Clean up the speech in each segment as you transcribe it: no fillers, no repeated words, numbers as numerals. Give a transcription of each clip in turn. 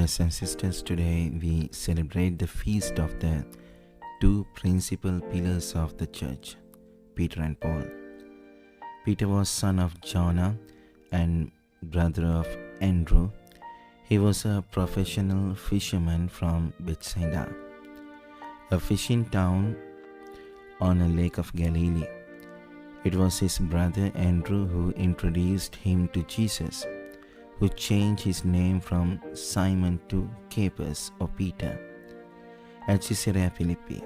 Brothers and sisters, today we celebrate the feast of the two principal pillars of the church, Peter and Paul. Peter was son of Jonah and brother of Andrew. He was a professional fisherman from Bethsaida, a fishing town on a lake of Galilee. It was his brother Andrew who introduced him to Jesus, who changed his name from Simon to Cephas or Peter at Caesarea Philippi.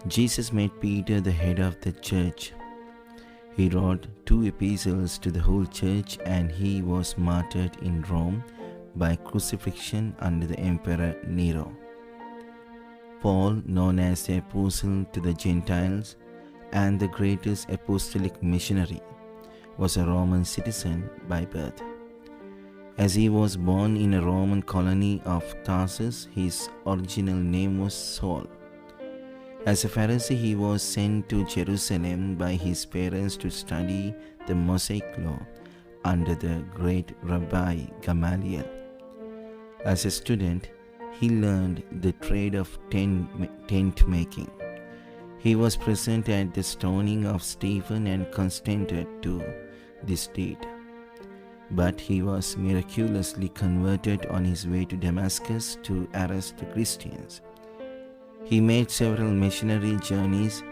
Jesus made Peter the head of the church. He wrote 2 epistles to the whole church, and he was martyred in Rome by crucifixion under the Emperor Nero. Paul, known as the Apostle to the Gentiles and the greatest apostolic missionary, was a Roman citizen by birth. As he was born in a Roman colony of Tarsus, his original name was Saul. As a Pharisee, he was sent to Jerusalem by his parents to study the Mosaic law under the great Rabbi Gamaliel. As a student, he learned the trade of tent making. He was present at the stoning of Stephen and consented to this deed. But he was miraculously converted on his way to Damascus to arrest the Christians. He made several missionary journeys,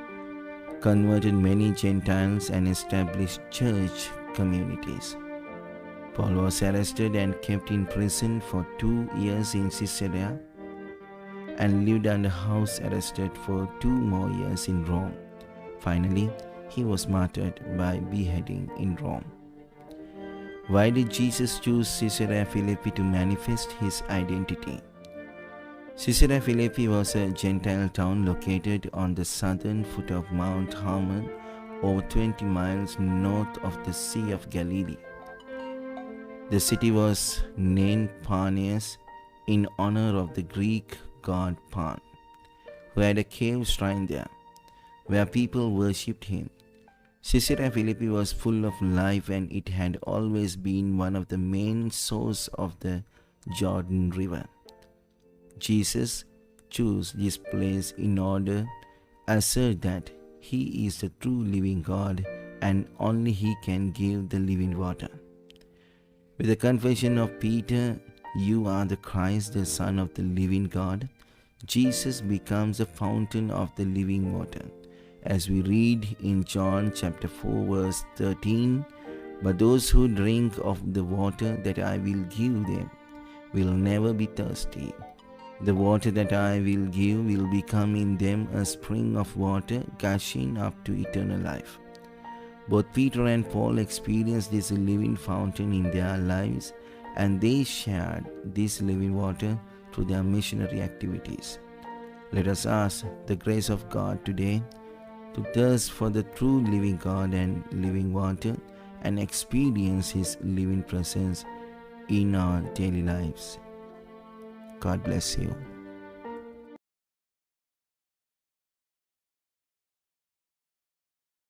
converted many Gentiles, and established church communities. Paul was arrested and kept in prison for 2 years in Caesarea and lived under house arrest for 2 more years in Rome. Finally, he was martyred by beheading in Rome. Why did Jesus choose Caesarea Philippi to manifest his identity? Caesarea Philippi was a Gentile town located on the southern foot of Mount Hermon, over 20 miles north of the Sea of Galilee. The city was named Parnes in honor of the Greek god Pan, who had a cave shrine there, where people worshipped him. Caesarea Philippi was full of life, and it had always been one of the main sources of the Jordan River. Jesus chose this place in order to assert that he is the true living God and only he can give the living water. With the confession of Peter, "You are the Christ, the Son of the living God," Jesus becomes the fountain of the living water. As we read in John chapter 4 verse 13, "But those who drink of the water that I will give them will never be thirsty. The water that I will give will become in them a spring of water gushing up to eternal life." Both Peter and Paul experienced this living fountain in their lives, and they shared this living water through their missionary activities. Let us ask the grace of God today to thirst for the true living God and living water and experience His living presence in our daily lives. God bless you.